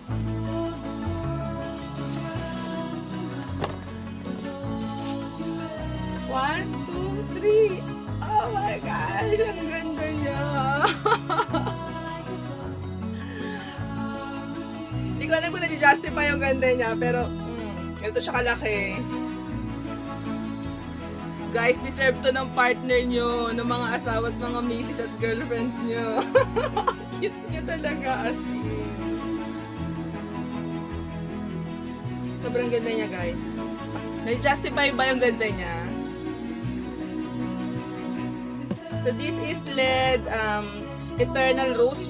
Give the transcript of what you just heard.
One, two, three. Oh my gosh, ang ganda niya. Hindi ko alam kung nag-justify yung ganda niya, pero ganito siya kalaki. Guys, deserve to ng partner nyo, ng mga asawa at mga misis at girlfriends nyo. Cute niya talaga, as in. Sobrang ganda niya, guys. Na-justify ba yung ganda niya? So this is LED Eternal Rose.